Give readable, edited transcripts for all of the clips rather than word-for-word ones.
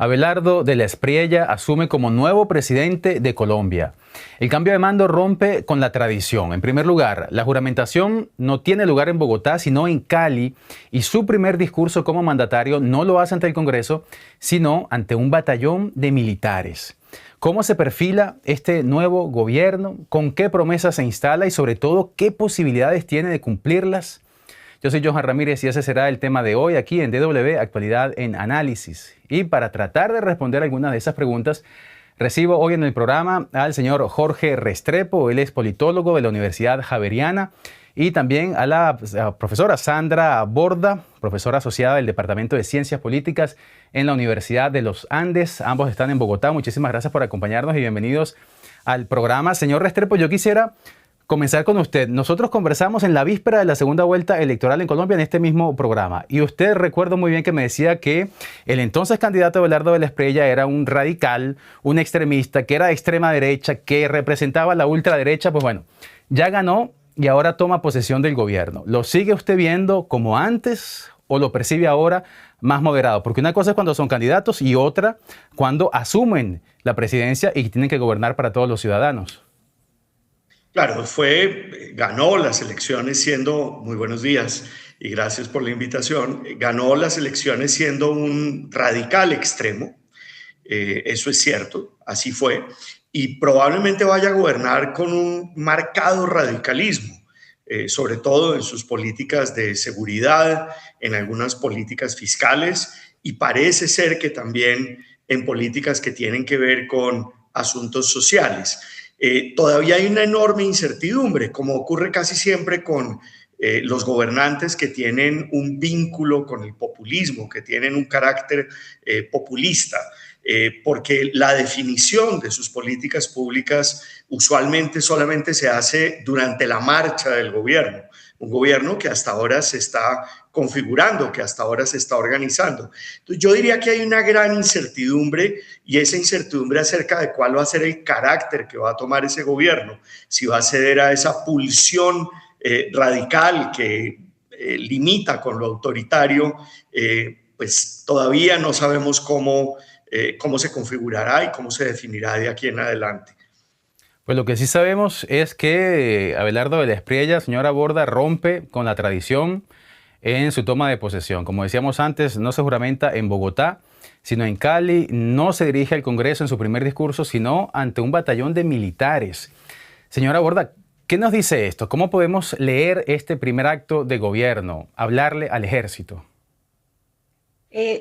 Abelardo de la Espriella asume como nuevo presidente de Colombia. El cambio de mando rompe con la tradición. En primer lugar, la juramentación no tiene lugar en Bogotá, sino en Cali, y su primer discurso como mandatario no lo hace ante el Congreso, sino ante un batallón de militares. ¿Cómo se perfila este nuevo gobierno? ¿Con qué promesas se instala? Y sobre todo, ¿qué posibilidades tiene de cumplirlas? Yo soy Johan Ramírez y ese será el tema de hoy aquí en DW Actualidad en Análisis. Y para tratar de responder algunas de esas preguntas, recibo hoy en el programa al señor Jorge Restrepo. Él es politólogo de la Universidad Javeriana, y también a la profesora Sandra Borda, profesora asociada del Departamento de Ciencias Políticas en la Universidad de los Andes. Ambos están en Bogotá. Muchísimas gracias por acompañarnos y bienvenidos al programa. Señor Restrepo, yo quisiera comenzar con usted. Nosotros conversamos en la víspera de la segunda vuelta electoral en Colombia en este mismo programa. Y usted, recuerdo muy bien que me decía que el entonces candidato Abelardo de la Espriella era un radical, un extremista, que era de extrema derecha, que representaba a la ultraderecha. Pues bueno, ya ganó y ahora toma posesión del gobierno. ¿Lo sigue usted viendo como antes o lo percibe ahora más moderado? Porque una cosa es cuando son candidatos y otra cuando asumen la presidencia y tienen que gobernar para todos los ciudadanos. Claro, ganó las elecciones siendo, muy buenos días y gracias por la invitación, ganó las elecciones siendo un radical extremo, eso es cierto, así fue, y probablemente vaya a gobernar con un marcado radicalismo, sobre todo en sus políticas de seguridad, en algunas políticas fiscales, y parece ser que también en políticas que tienen que ver con asuntos sociales. Todavía hay una enorme incertidumbre, como ocurre casi siempre con los gobernantes que tienen un vínculo con el populismo, que tienen un carácter populista, porque la definición de sus políticas públicas usualmente solamente se hace durante la marcha del gobierno, un gobierno que hasta ahora se está configurando, que hasta ahora se está organizando. Entonces, yo diría que hay una gran incertidumbre, y esa incertidumbre acerca de cuál va a ser el carácter que va a tomar ese gobierno, si va a ceder a esa pulsión radical que limita con lo autoritario, pues todavía no sabemos cómo se configurará y cómo se definirá de aquí en adelante. Pues lo que sí sabemos es que Abelardo de la Espriella, señora Borda, rompe con la tradición en su toma de posesión. Como decíamos antes, no se juramenta en Bogotá, sino en Cali. No se dirige al Congreso en su primer discurso, sino ante un batallón de militares. Señora Borda, ¿qué nos dice esto? ¿Cómo podemos leer este primer acto de gobierno? Hablarle al ejército.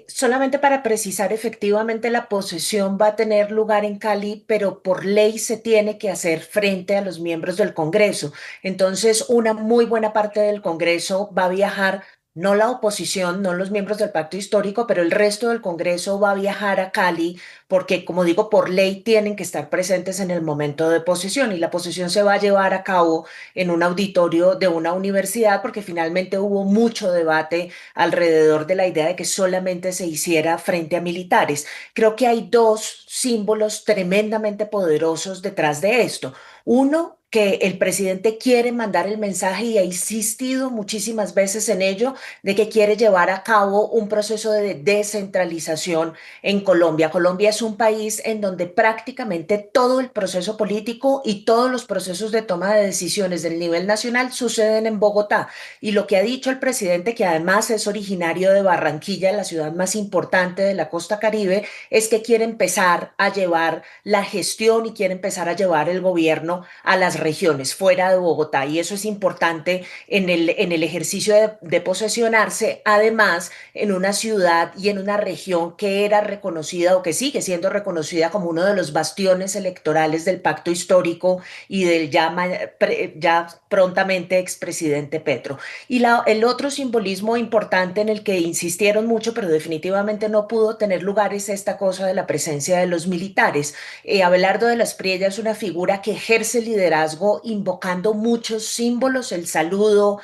Solamente para precisar, efectivamente la posesión va a tener lugar en Cali, pero por ley se tiene que hacer frente a los miembros del Congreso. Entonces, una muy buena parte del Congreso va a viajar, no la oposición, no los miembros del pacto histórico, pero el resto del Congreso va a viajar a Cali porque, como digo, por ley tienen que estar presentes en el momento de posesión, y la posesión se va a llevar a cabo en un auditorio de una universidad porque finalmente hubo mucho debate alrededor de la idea de que solamente se hiciera frente a militares. Creo que hay dos símbolos tremendamente poderosos detrás de esto. Uno, que el presidente quiere mandar el mensaje, y ha insistido muchísimas veces en ello, de que quiere llevar a cabo un proceso de descentralización en Colombia. Colombia es un país en donde prácticamente todo el proceso político y todos los procesos de toma de decisiones del nivel nacional suceden en Bogotá. Y lo que ha dicho el presidente, que además es originario de Barranquilla, la ciudad más importante de la costa Caribe, es que quiere empezar a llevar la gestión y quiere empezar a llevar el gobierno a las regiones fuera de Bogotá. Y eso es importante en el ejercicio de posesionarse, además en una ciudad y en una región que era reconocida, o que sigue siendo reconocida, como uno de los bastiones electorales del pacto histórico y del ya prontamente expresidente Petro. Y el otro simbolismo importante en el que insistieron mucho, pero definitivamente no pudo tener lugar, es esta cosa de la presencia de los militares. Abelardo de la Espriella es una figura que ejerce liderazgo liderazgo invocando muchos símbolos, el saludo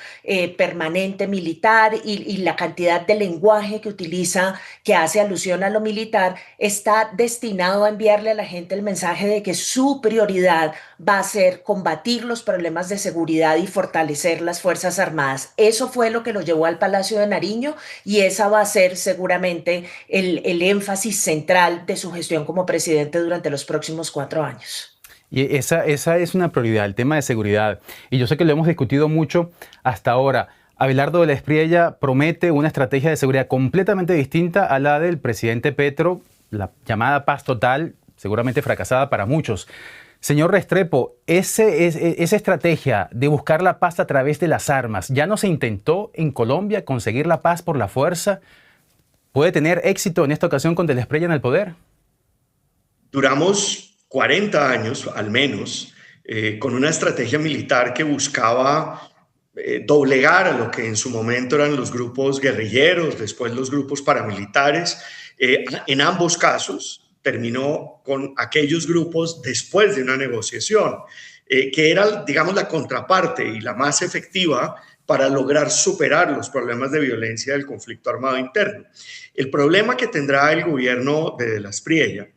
permanente militar y la cantidad de lenguaje que utiliza, que hace alusión a lo militar, está destinado a enviarle a la gente el mensaje de que su prioridad va a ser combatir los problemas de seguridad y fortalecer las Fuerzas Armadas. Eso fue lo que lo llevó al Palacio de Nariño y esa va a ser seguramente el énfasis central de su gestión como presidente durante los próximos 4 años. Y esa es una prioridad, el tema de seguridad. Y yo sé que lo hemos discutido mucho hasta ahora. Abelardo de la Espriella promete una estrategia de seguridad completamente distinta a la del presidente Petro, la llamada paz total, seguramente fracasada para muchos. Señor Restrepo, esa estrategia de buscar la paz a través de las armas, ¿ya no se intentó en Colombia conseguir la paz por la fuerza? ¿Puede tener éxito en esta ocasión con de la Espriella en el poder? Duramos 40 años, al menos, con una estrategia militar que buscaba doblegar a lo que en su momento eran los grupos guerrilleros, después los grupos paramilitares. En ambos casos terminó con aquellos grupos después de una negociación, que era, digamos, la contraparte y la más efectiva para lograr superar los problemas de violencia del conflicto armado interno. El problema que tendrá el gobierno de la Espriella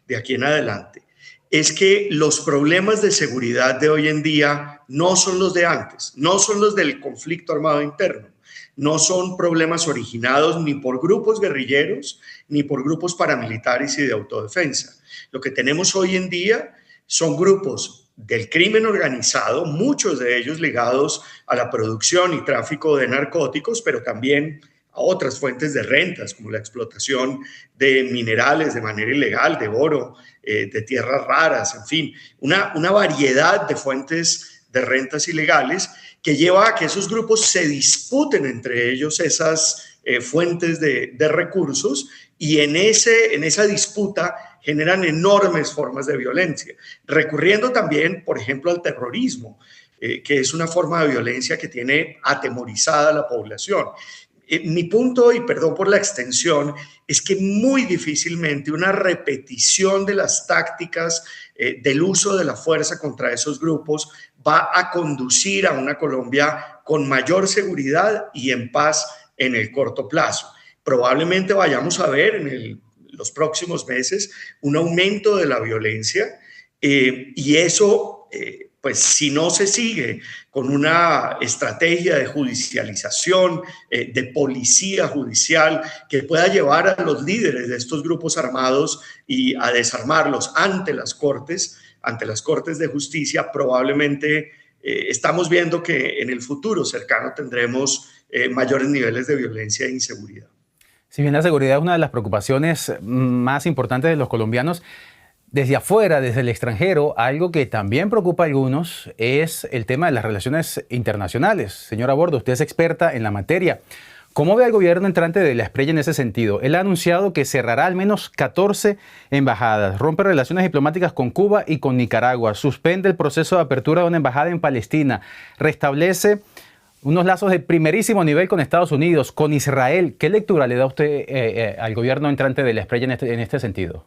de aquí en adelante es que los problemas de seguridad de hoy en día no son los de antes, no son los del conflicto armado interno, no son problemas originados ni por grupos guerrilleros ni por grupos paramilitares y de autodefensa. Lo que tenemos hoy en día son grupos del crimen organizado, muchos de ellos ligados a la producción y tráfico de narcóticos, pero también a otras fuentes de rentas, como la explotación de minerales de manera ilegal, de oro, de tierras raras, en fin, una variedad de fuentes de rentas ilegales que lleva a que esos grupos se disputen entre ellos esas fuentes de recursos y en esa disputa generan enormes formas de violencia, recurriendo también, por ejemplo, al terrorismo, que es una forma de violencia que tiene atemorizada a la población. Mi punto, y perdón por la extensión, es que muy difícilmente una repetición de las tácticas del uso de la fuerza contra esos grupos va a conducir a una Colombia con mayor seguridad y en paz en el corto plazo. Probablemente vayamos a ver en los próximos meses un aumento de la violencia y eso, pues si no se sigue con una estrategia de judicialización, de policía judicial que pueda llevar a los líderes de estos grupos armados y a desarmarlos ante las cortes de justicia, probablemente estamos viendo que en el futuro cercano tendremos mayores niveles de violencia e inseguridad. Si bien la seguridad es una de las preocupaciones más importantes de los colombianos, desde afuera, desde el extranjero, algo que también preocupa a algunos es el tema de las relaciones internacionales. Señora Bordo, usted es experta en la materia. ¿Cómo ve al gobierno entrante de la Espriella en ese sentido? Él ha anunciado que cerrará al menos 14 embajadas, rompe relaciones diplomáticas con Cuba y con Nicaragua, suspende el proceso de apertura de una embajada en Palestina, restablece unos lazos de primerísimo nivel con Estados Unidos, con Israel. ¿Qué lectura le da usted al gobierno entrante de la Espriella en este sentido?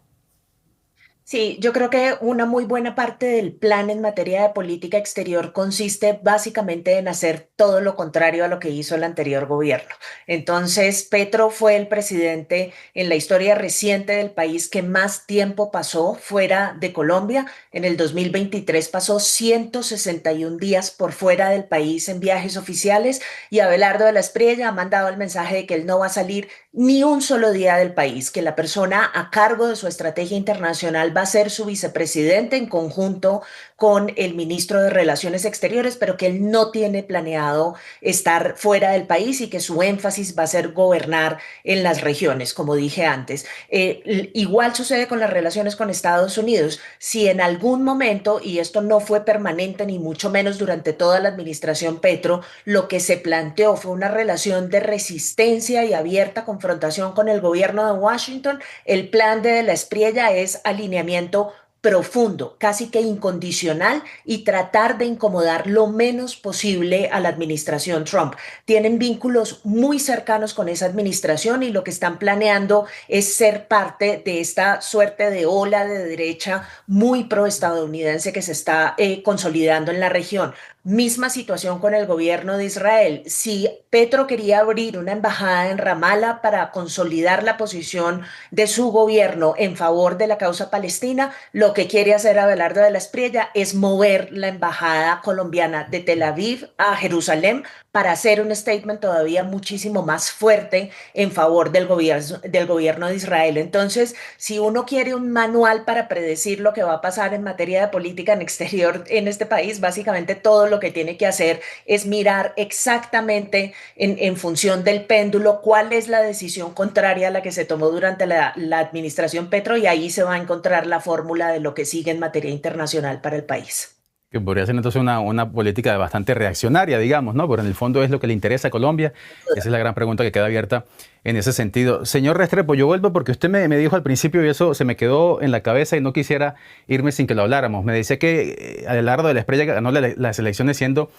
Sí, yo creo que una muy buena parte del plan en materia de política exterior consiste básicamente en hacer todo lo contrario a lo que hizo el anterior gobierno. Entonces, Petro fue el presidente en la historia reciente del país que más tiempo pasó fuera de Colombia. En el 2023 pasó 161 días por fuera del país en viajes oficiales y Abelardo de la Espriella ha mandado el mensaje de que él no va a salir ni un solo día del país, que la persona a cargo de su estrategia internacional va a ser su vicepresidente en conjunto con el ministro de Relaciones Exteriores, pero que él no tiene planeado estar fuera del país y que su énfasis va a ser gobernar en las regiones, como dije antes. Igual sucede con las relaciones con Estados Unidos. Si en algún momento, y esto no fue permanente ni mucho menos durante toda la administración Petro, lo que se planteó fue una relación de resistencia y abierta confrontación con el gobierno de Washington, el plan de la Espriella es alineamiento profundo, casi que incondicional, y tratar de incomodar lo menos posible a la administración Trump. Tienen vínculos muy cercanos con esa administración y lo que están planeando es ser parte de esta suerte de ola de derecha muy proestadounidense que se está consolidando en la región. Misma situación con el gobierno de Israel. Si Petro quería abrir una embajada en Ramallah para consolidar la posición de su gobierno en favor de la causa palestina, lo que quiere hacer Abelardo de la Espriella es mover la embajada colombiana de Tel Aviv a Jerusalén para hacer un statement todavía muchísimo más fuerte en favor del gobierno de Israel. Entonces, si uno quiere un manual para predecir lo que va a pasar en materia de política en exterior en este país, básicamente todo lo que tiene que hacer es mirar exactamente en función del péndulo cuál es la decisión contraria a la que se tomó durante la administración Petro, y ahí se va a encontrar la fórmula de lo que sigue en materia internacional para el país. Que podría ser entonces una política bastante reaccionaria, digamos, ¿no? Pero en el fondo es lo que le interesa a Colombia. Esa es la gran pregunta que queda abierta en ese sentido. Señor Restrepo, yo vuelvo porque usted me dijo al principio, y eso se me quedó en la cabeza y no quisiera irme sin que lo habláramos. Me decía que Abelardo de la Espriella ganó las elecciones siendo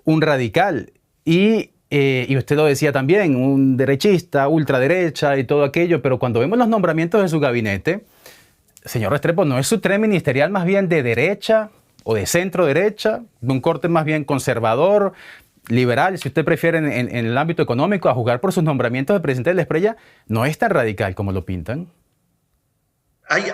un radical y usted lo decía también, un derechista, ultraderecha y todo aquello, pero cuando vemos los nombramientos de su gabinete, señor Restrepo, ¿no es su tren ministerial más bien de derecha o de centro derecha, de un corte más bien conservador, liberal, si usted prefiere en el ámbito económico, a jugar por sus nombramientos de presidente de la Espriella? ¿No es tan radical como lo pintan? Hay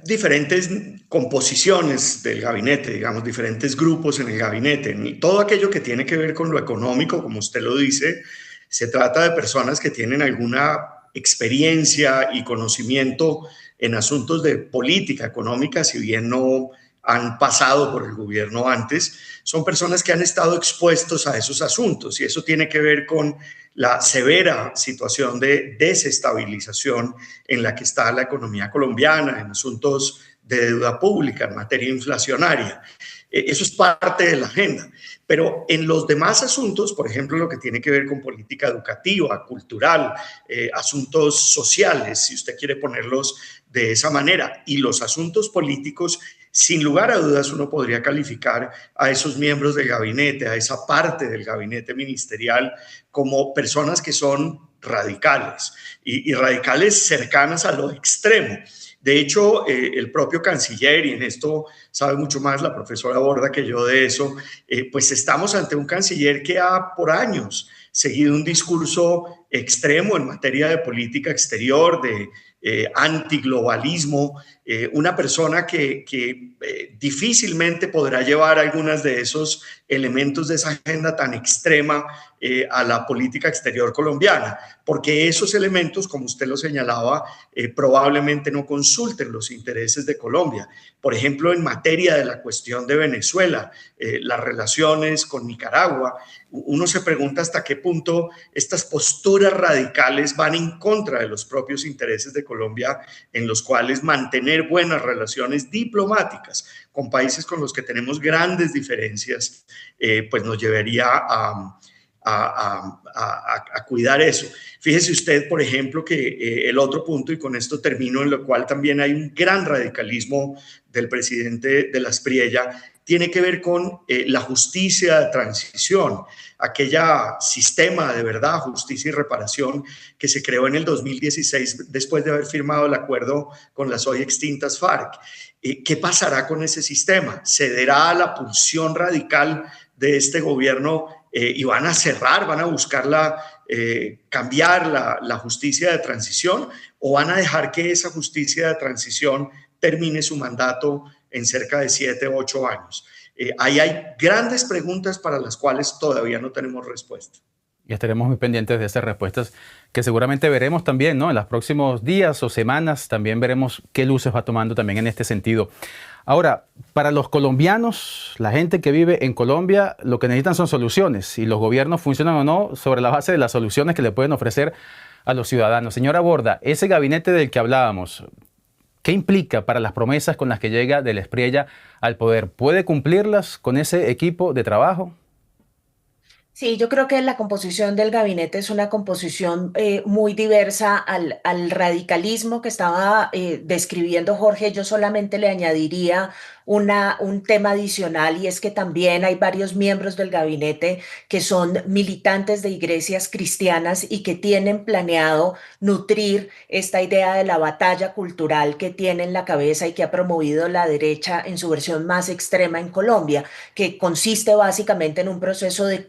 diferentes composiciones del gabinete, digamos, diferentes grupos en el gabinete. Todo aquello que tiene que ver con lo económico, como usted lo dice, se trata de personas que tienen alguna experiencia y conocimiento en asuntos de política económica, si bien no han pasado por el gobierno antes, son personas que han estado expuestos a esos asuntos, y eso tiene que ver con la severa situación de desestabilización en la que está la economía colombiana, en asuntos de deuda pública, en materia inflacionaria. Eso es parte de la agenda. Pero en los demás asuntos, por ejemplo, lo que tiene que ver con política educativa, cultural, asuntos sociales, si usted quiere ponerlos de esa manera, y los asuntos políticos, sin lugar a dudas uno podría calificar a esos miembros del gabinete, a esa parte del gabinete ministerial, como personas que son radicales y radicales cercanas a lo extremo. De hecho, el propio canciller, y en esto sabe mucho más la profesora Borda que yo de eso, pues estamos ante un canciller que ha por años seguido un discurso extremo en materia de política exterior, de antiglobalismo, una persona que difícilmente podrá llevar algunos de esos elementos de esa agenda tan extrema a la política exterior colombiana, porque esos elementos, como usted lo señalaba, probablemente no consulten los intereses de Colombia. Por ejemplo, en materia de la cuestión de Venezuela, las relaciones con Nicaragua, uno se pregunta hasta qué punto estas posturas radicales van en contra de los propios intereses de Colombia, en los cuales mantener buenas relaciones diplomáticas con países con los que tenemos grandes diferencias, pues nos llevaría a cuidar eso. Fíjese usted, por ejemplo, que el otro punto, y con esto termino, en lo cual también hay un gran radicalismo del presidente de la Espriella, tiene que ver con la justicia de transición, aquella sistema de verdad, justicia y reparación que se creó en el 2016 después de haber firmado el acuerdo con las hoy extintas FARC. ¿Qué pasará con ese sistema? ¿Cederá a la pulsión radical de este gobierno y van a cerrar, van a buscar cambiar la justicia de transición, o van a dejar que esa justicia de transición termine su mandato en cerca de 7 u 8 años? Ahí hay grandes preguntas para las cuales todavía no tenemos respuesta. Y estaremos muy pendientes de esas respuestas que seguramente veremos también, ¿no? En los próximos días o semanas también veremos qué luces va tomando también en este sentido. Ahora, para los colombianos, la gente que vive en Colombia, lo que necesitan son soluciones, y los gobiernos funcionan o no sobre la base de las soluciones que le pueden ofrecer a los ciudadanos. Señora Borda, ese gabinete del que hablábamos, ¿qué implica para las promesas con las que llega de la Espriella al poder? ¿Puede cumplirlas con ese equipo de trabajo? Sí, yo creo que la composición del gabinete es una composición muy diversa al radicalismo que estaba describiendo Jorge. Yo solamente le añadiría un tema adicional y es que también hay varios miembros del gabinete que son militantes de iglesias cristianas y que tienen planeado nutrir esta idea de la batalla cultural que tiene en la cabeza y que ha promovido la derecha en su versión más extrema en Colombia, que consiste básicamente en un proceso de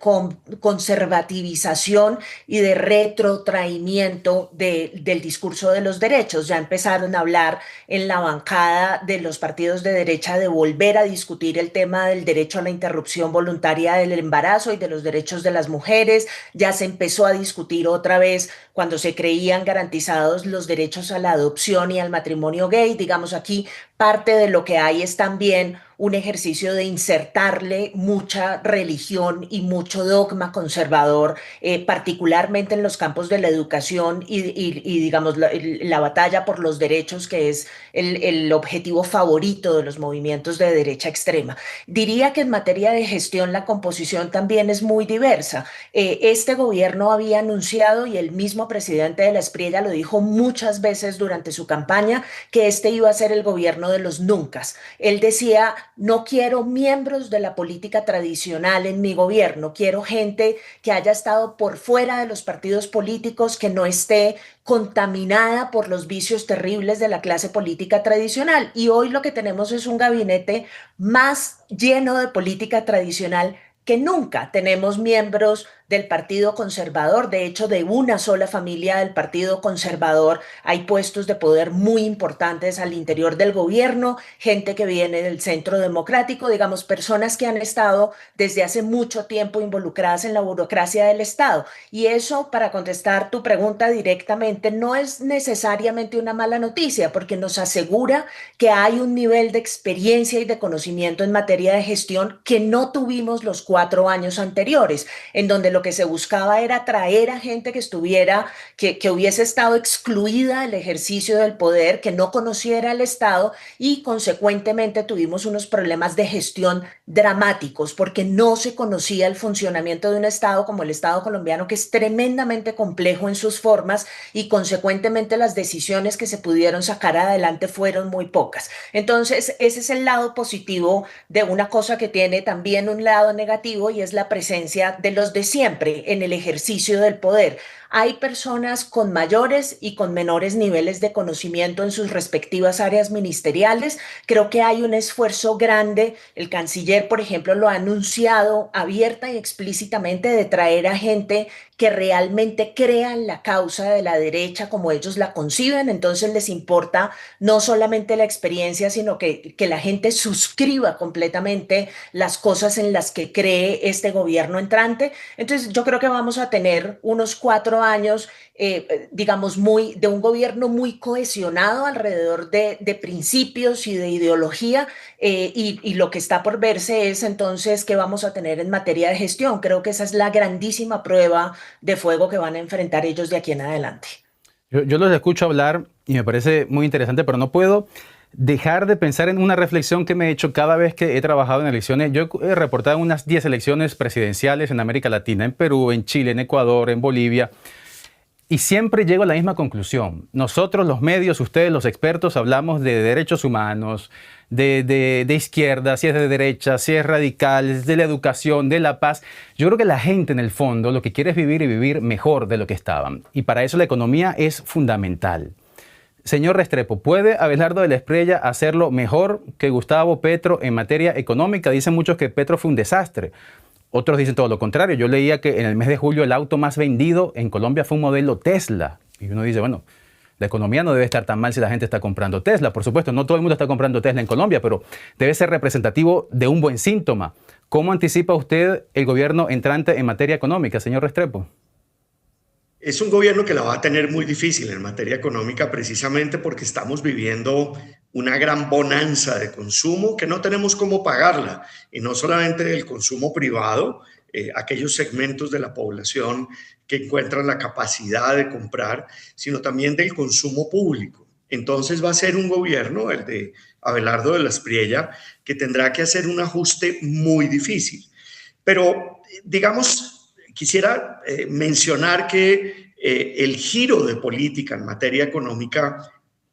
conservativización y de retrotraimiento del discurso de los derechos. Ya empezaron a hablar en la bancada de los partidos de derecha de volver a discutir el tema del derecho a la interrupción voluntaria del embarazo y de los derechos de las mujeres. Ya se empezó a discutir otra vez cuando se creían garantizados los derechos a la adopción y al matrimonio gay. Digamos, aquí parte de lo que hay es también un ejercicio de insertarle mucha religión y mucho dogma conservador, particularmente en los campos de la educación y digamos, la batalla por los derechos, que es el objetivo favorito de los movimientos de derecha extrema. Diría que en materia de gestión la composición también es muy diversa. Este gobierno había anunciado, y el mismo presidente de la Espriella lo dijo muchas veces durante su campaña, que este iba a ser el gobierno de los nuncas. Él decía, no quiero miembros de la política tradicional en mi gobierno, quiero gente que haya estado por fuera de los partidos políticos, que no esté contaminada por los vicios terribles de la clase política tradicional. Y hoy lo que tenemos es un gabinete más lleno de política tradicional que nunca. Tenemos miembros del Partido Conservador, de hecho, de una sola familia del Partido Conservador hay puestos de poder muy importantes al interior del gobierno, gente que viene del Centro Democrático, digamos, personas que han estado desde hace mucho tiempo involucradas en la burocracia del Estado. Y eso, para contestar tu pregunta directamente, no es necesariamente una mala noticia, porque nos asegura que hay un nivel de experiencia y de conocimiento en materia de gestión que no tuvimos los 4 años anteriores, en donde lo que se buscaba era traer a gente que estuviera, que hubiese estado excluida del ejercicio del poder, que no conociera el Estado, y consecuentemente tuvimos unos problemas de gestión dramáticos porque no se conocía el funcionamiento de un Estado como el Estado colombiano, que es tremendamente complejo en sus formas, y consecuentemente las decisiones que se pudieron sacar adelante fueron muy pocas. Entonces, ese es el lado positivo de una cosa que tiene también un lado negativo, y es la presencia de los de siempre en el ejercicio del poder. Hay personas con mayores y con menores niveles de conocimiento en sus respectivas áreas ministeriales. Creo que hay un esfuerzo grande. El canciller, por ejemplo, lo ha anunciado abierta y explícitamente, de traer a gente que realmente crea en la causa de la derecha como ellos la conciben. Entonces les importa no solamente la experiencia, sino que la gente suscriba completamente las cosas en las que cree este gobierno entrante. Entonces yo creo que vamos a tener unos 4 años, digamos, de un gobierno muy cohesionado alrededor de principios y de ideología, y lo que está por verse es entonces qué vamos a tener en materia de gestión. Creo que esa es la grandísima prueba de fuego que van a enfrentar ellos de aquí en adelante. Yo los escucho hablar y me parece muy interesante, pero no puedo dejar de pensar en una reflexión que me he hecho cada vez que he trabajado en elecciones. Yo he reportado unas 10 elecciones presidenciales en América Latina, en Perú, en Chile, en Ecuador, en Bolivia, y siempre llego a la misma conclusión. Nosotros, los medios, ustedes, los expertos, hablamos de derechos humanos, de izquierda, si es de derecha, si es radical, de la educación, de la paz. Yo creo que la gente, en el fondo, lo que quiere es vivir y vivir mejor de lo que estaban. Y para eso la economía es fundamental. Señor Restrepo, ¿puede Abelardo de la Espriella hacerlo mejor que Gustavo Petro en materia económica? Dicen muchos que Petro fue un desastre. Otros dicen todo lo contrario. Yo leía que en el mes de julio el auto más vendido en Colombia fue un modelo Tesla. Y uno dice, bueno, la economía no debe estar tan mal si la gente está comprando Tesla. Por supuesto, no todo el mundo está comprando Tesla en Colombia, pero debe ser representativo de un buen síntoma. ¿Cómo anticipa usted el gobierno entrante en materia económica, señor Restrepo? Es un gobierno que la va a tener muy difícil en materia económica, precisamente porque estamos viviendo una gran bonanza de consumo que no tenemos cómo pagarla, y no solamente del consumo privado, aquellos segmentos de la población que encuentran la capacidad de comprar, sino también del consumo público. Entonces va a ser un gobierno, el de Abelardo de la Espriella, que tendrá que hacer un ajuste muy difícil. Pero digamos, quisiera mencionar que el giro de política en materia económica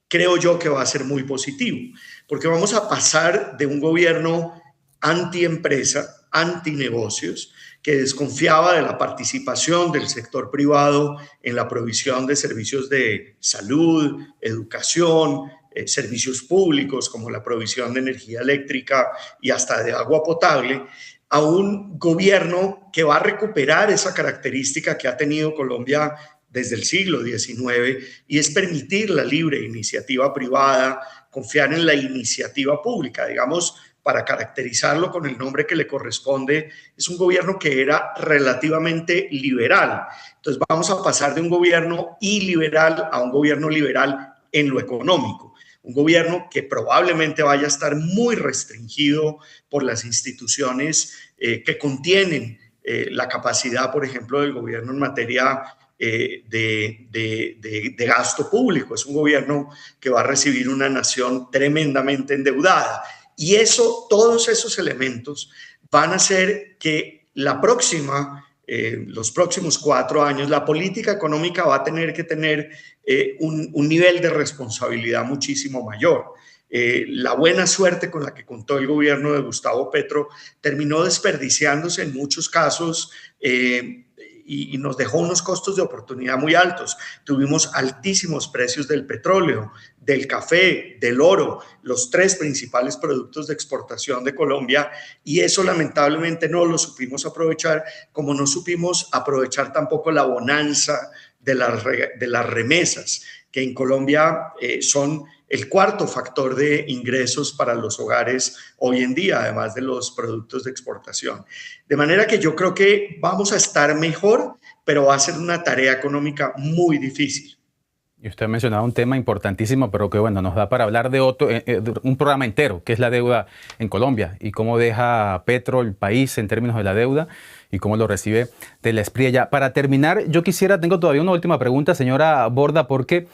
creo yo que va a ser muy positivo, porque vamos a pasar de un gobierno anti-empresa, anti-negocios, que desconfiaba de la participación del sector privado en la provisión de servicios de salud, educación, servicios públicos como la provisión de energía eléctrica y hasta de agua potable, a un gobierno que va a recuperar esa característica que ha tenido Colombia desde el siglo XIX, y es permitir la libre iniciativa privada, confiar en la iniciativa pública, digamos, para caracterizarlo con el nombre que le corresponde. Es un gobierno que era relativamente liberal. Entonces vamos a pasar de un gobierno iliberal a un gobierno liberal en lo económico. Un gobierno que probablemente vaya a estar muy restringido por las instituciones que contienen la capacidad, por ejemplo, del gobierno en materia de gasto público. Es un gobierno que va a recibir una nación tremendamente endeudada. Y todos esos elementos van a hacer que los próximos 4 años, la política económica va a tener que tener un nivel de responsabilidad muchísimo mayor. La buena suerte con la que contó el gobierno de Gustavo Petro terminó desperdiciándose en muchos casos y nos dejó unos costos de oportunidad muy altos. Tuvimos altísimos precios del petróleo, del café, del oro, los 3 principales productos de exportación de Colombia, y eso lamentablemente no lo supimos aprovechar, como no supimos aprovechar tampoco la bonanza de las remesas, que en Colombia son el 4º factor de ingresos para los hogares hoy en día, además de los productos de exportación. De manera que yo creo que vamos a estar mejor, pero va a ser una tarea económica muy difícil. Y usted ha mencionado un tema importantísimo, pero que bueno, nos da para hablar de un programa entero, que es la deuda en Colombia y cómo deja Petro el país en términos de la deuda y cómo lo recibe de Espriella. Para terminar, tengo todavía una última pregunta, señora Borda, porque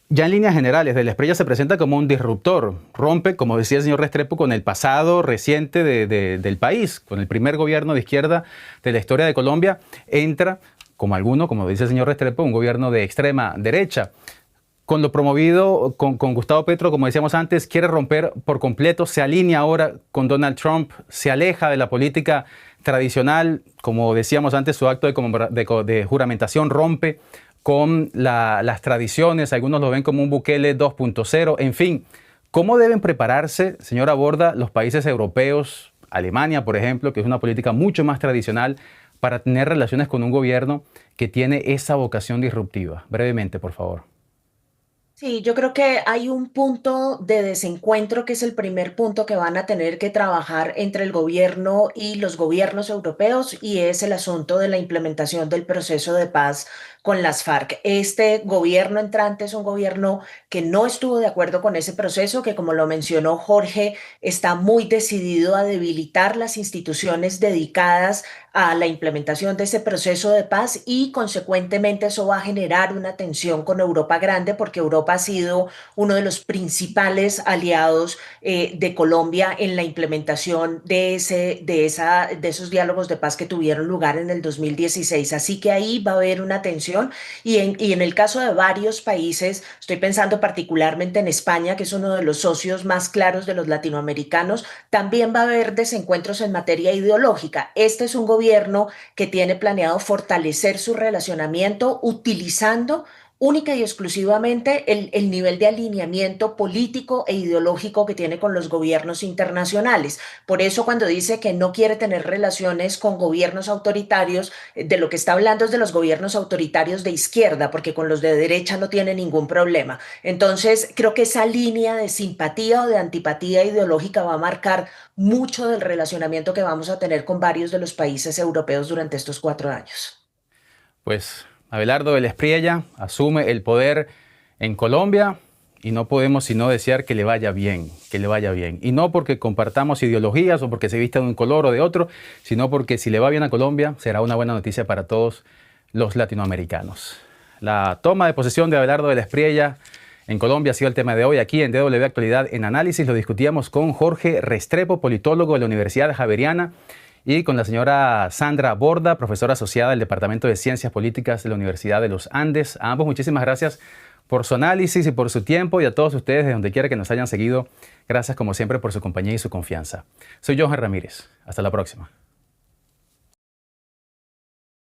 ya en líneas generales, Espriella se presenta como un disruptor, rompe, como decía el señor Restrepo, con el pasado reciente del país, con el primer gobierno de izquierda de la historia de Colombia, entra, como dice el señor Restrepo, un gobierno de extrema derecha. Con lo promovido con Gustavo Petro, como decíamos antes, quiere romper por completo, se alinea ahora con Donald Trump, se aleja de la política tradicional, como decíamos antes, su acto de juramentación rompe con las tradiciones, algunos lo ven como un Bukele 2.0, en fin. ¿Cómo deben prepararse, señora Borda, los países europeos, Alemania, por ejemplo, que es una política mucho más tradicional, para tener relaciones con un gobierno que tiene esa vocación disruptiva? Brevemente, por favor. Sí, yo creo que hay un punto de desencuentro que es el primer punto que van a tener que trabajar entre el gobierno y los gobiernos europeos, y es el asunto de la implementación del proceso de paz con las FARC. Este gobierno entrante es un gobierno que no estuvo de acuerdo con ese proceso, que como lo mencionó Jorge, está muy decidido a debilitar las instituciones dedicadas a la implementación de ese proceso de paz, y consecuentemente eso va a generar una tensión con Europa grande, porque Europa ha sido uno de los principales aliados de Colombia en la implementación de esos diálogos de paz que tuvieron lugar en el 2016. Así que ahí va a haber una tensión, y en el caso de varios países, estoy pensando particularmente en España, que es uno de los socios más claros de los latinoamericanos, también va a haber desencuentros en materia ideológica. Este es un gobierno que tiene planeado fortalecer su relacionamiento utilizando única y exclusivamente el nivel de alineamiento político e ideológico que tiene con los gobiernos internacionales. Por eso, cuando dice que no quiere tener relaciones con gobiernos autoritarios, de lo que está hablando es de los gobiernos autoritarios de izquierda, porque con los de derecha no tiene ningún problema. Entonces, creo que esa línea de simpatía o de antipatía ideológica va a marcar mucho del relacionamiento que vamos a tener con varios de los países europeos durante estos 4 años. Pues Abelardo Espriella asume el poder en Colombia y no podemos sino desear que le vaya bien, que le vaya bien. Y no porque compartamos ideologías o porque se vista de un color o de otro, sino porque si le va bien a Colombia será una buena noticia para todos los latinoamericanos. La toma de posesión de Abelardo Espriella en Colombia ha sido el tema de hoy aquí en DW Actualidad en Análisis. Lo discutíamos con Jorge Restrepo, politólogo de la Universidad Javeriana, y con la señora Sandra Borda, profesora asociada del Departamento de Ciencias Políticas de la Universidad de los Andes. A ambos muchísimas gracias por su análisis y por su tiempo, y a todos ustedes de donde quiera que nos hayan seguido, gracias como siempre por su compañía y su confianza. Soy Johan Ramírez. Hasta la próxima.